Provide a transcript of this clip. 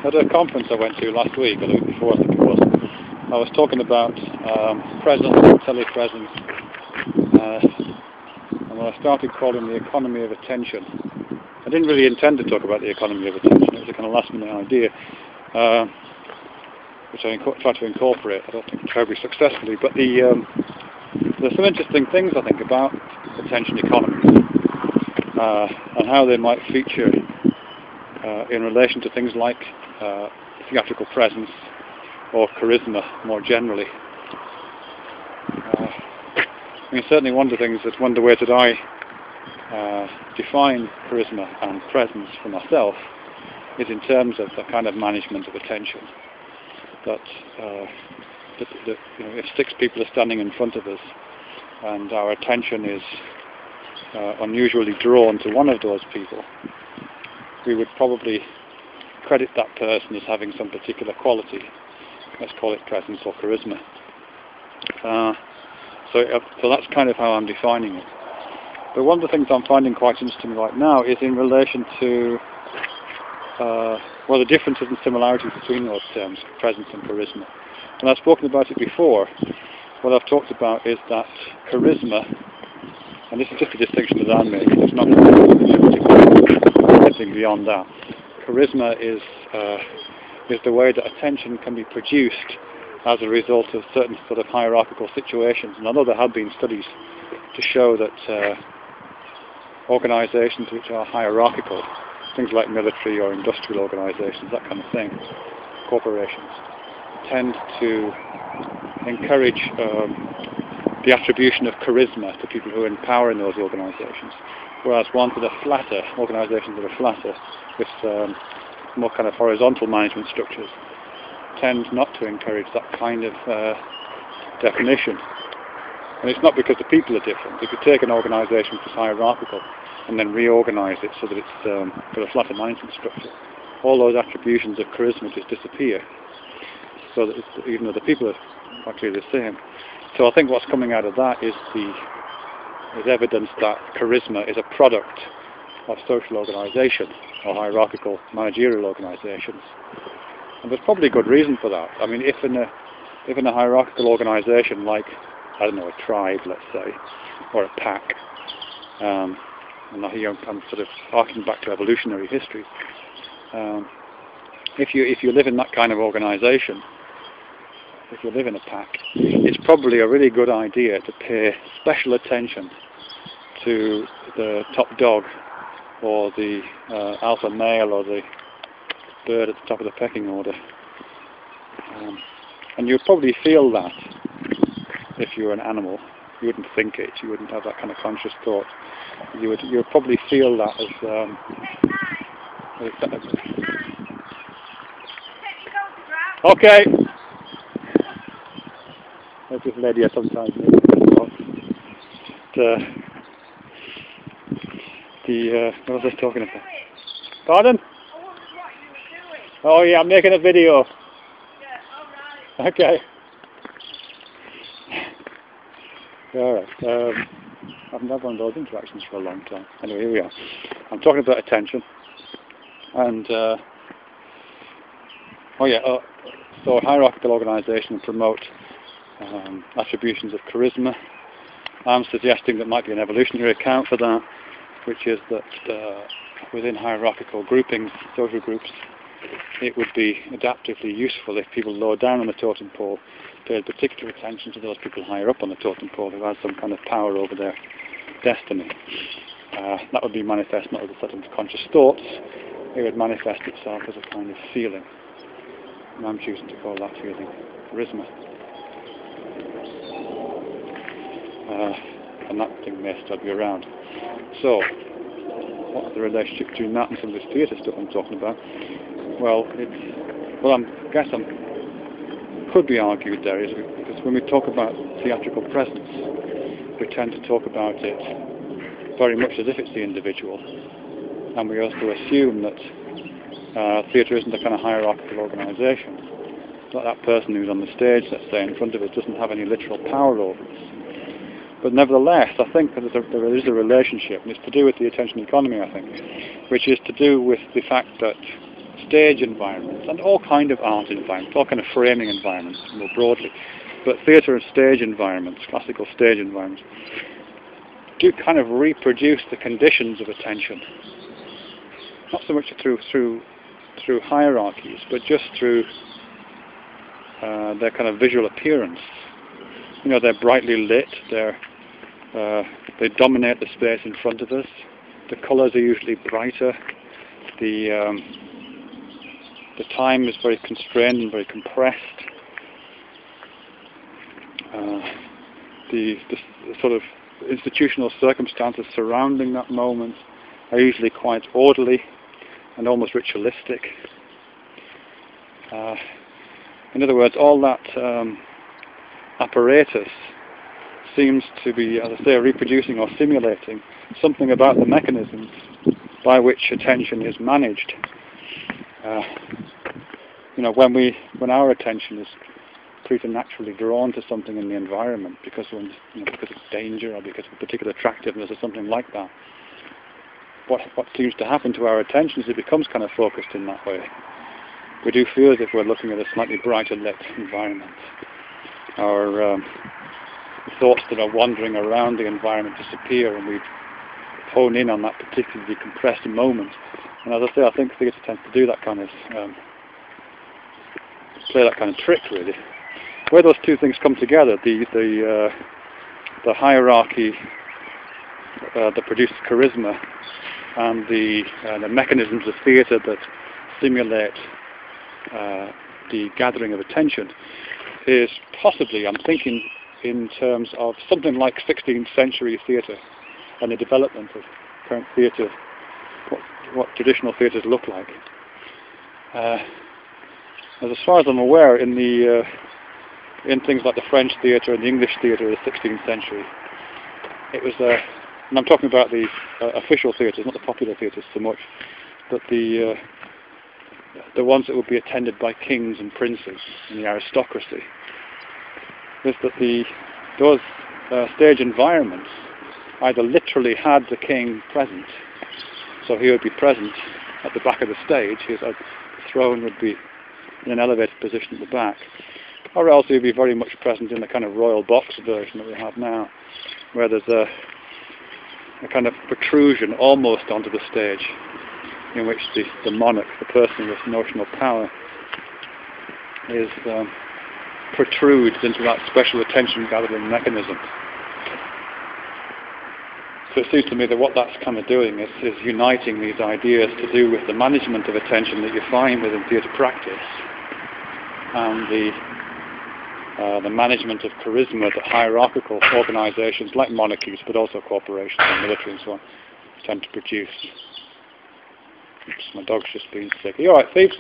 At a conference I went to last week, or the week before I think it was, I was talking about presence and telepresence, and when I started calling the economy of attention, I didn't really intend to talk about the economy of attention. It was a kind of last minute idea, which I tried to incorporate. I don't think terribly successfully, but there's some interesting things I think about attention economies, and how they might feature in relation to things like theatrical presence or charisma more generally. I mean, certainly one of the ways that I define charisma and presence for myself is in terms of the kind of management of attention. That you know, if 6 people are standing in front of us and our attention is unusually drawn to one of those people, we would probably credit that person as having some particular quality. Let's call it presence or charisma. So that's kind of how I'm defining it. But one of the things I'm finding quite interesting right now is in relation to the differences and similarities between those terms, presence and charisma. And I've spoken about it before. What I've talked about is that charisma, and this is just a distinction that I'm making, it's not anything beyond that. Charisma is the way that attention can be produced as a result of certain sort of hierarchical situations. And although there have been studies to show that organisations which are hierarchical, things like military or industrial organisations, that kind of thing, corporations, tend to encourage the attribution of charisma to people who are in power in those organisations, whereas ones that are flatter, organisations that are flatter, with more kind of horizontal management structures, tend not to encourage that kind of definition. And it's not because the people are different. If you take an organisation which is hierarchical and then reorganise it so that it's got a flatter management structure, all those attributions of charisma just disappear, so that even though the people are actually the same. So I think what's coming out of that is evidence that charisma is a product of social organisation or hierarchical managerial organisations. And there's probably good reason for that. I mean, if in a hierarchical organisation like, I don't know, a tribe, let's say, or a pack, and here I'm sort of harking back to evolutionary history. If you live in that kind of organisation, if you live in a pack, it's probably a really good idea to pay special attention to the top dog, or the alpha male, or the bird at the top of the pecking order. And you'd probably feel that if you were an animal. You wouldn't think it, you wouldn't have that kind of conscious thought. You would probably feel that as okay. There's this lady I sometimes meet. What was I talking about? Pardon? Oh yeah, I'm making a video. Yeah, alright. Okay. Alright. I haven't had one of those interactions for a long time. Anyway, here we are. I'm talking about attention. And so a hierarchical organisation will promote attributions of charisma. I'm suggesting that might be an evolutionary account for that, which is that within hierarchical groupings, social groups, it would be adaptively useful if people lower down on the totem pole paid particular attention to those people higher up on the totem pole who had some kind of power over their destiny. That would be manifest not as a set of conscious thoughts, it would manifest itself as a kind of feeling. And I'm choosing to call that feeling charisma. And that thing may still be around. So, what's the relationship between that and some of this theatre stuff I'm talking about? Well, could be argued there is because when we talk about theatrical presence, we tend to talk about it very much as if it's the individual, and we also assume that theatre isn't a kind of hierarchical organisation. That person who's on the stage, let's say, in front of us doesn't have any literal power over us. But nevertheless, I think that there is a relationship, and it's to do with the attention economy, I think, which is to do with the fact that stage environments, and all kind of art environments, all kind of framing environments more broadly, but theatre and stage environments, classical stage environments, do kind of reproduce the conditions of attention, not so much through hierarchies, but just through their kind of visual appearance. You know, they're brightly lit, they dominate the space in front of us, the colours are usually brighter, the time is very constrained and very compressed, the sort of institutional circumstances surrounding that moment are usually quite orderly and almost ritualistic. In other words, all that apparatus seems to be, as I say, reproducing or simulating something about the mechanisms by which attention is managed. You know, when our attention is preternaturally drawn to something in the environment because of danger or because of particular attractiveness or something like that, what seems to happen to our attention is it becomes kind of focused in that way. We do feel as if we're looking at a slightly brighter lit environment. Our thoughts that are wandering around the environment disappear, and we hone in on that particularly compressed moment. And as I say, I think theatre tends to do that kind of play that kind of trick, really. Where those two things come together, the hierarchy that produces charisma and the mechanisms of theatre that simulate the gathering of attention, is possibly, I'm thinking, in terms of something like 16th century theatre and the development of current theatre, what traditional theatres look like. As far as I'm aware, in things like the French theatre and the English theatre of the 16th century, it was, and I'm talking about the official theatres, not the popular theatres so much, but the ones that would be attended by kings and princes and the aristocracy, is that those stage environments either literally had the king present, so he would be present at the back of the stage, the throne would be in an elevated position at the back, or else he would be very much present in the kind of royal box version that we have now, where there's a kind of protrusion almost onto the stage, in which the monarch, the person with notional power, is protrudes into that special attention gathering mechanism. So it seems to me that what that's kind of doing is uniting these ideas to do with the management of attention that you find within theatre practice and the management of charisma that hierarchical organisations like monarchies, but also corporations and military and so on, tend to produce. Oops, my dog's just been sick. Are you alright, Steve?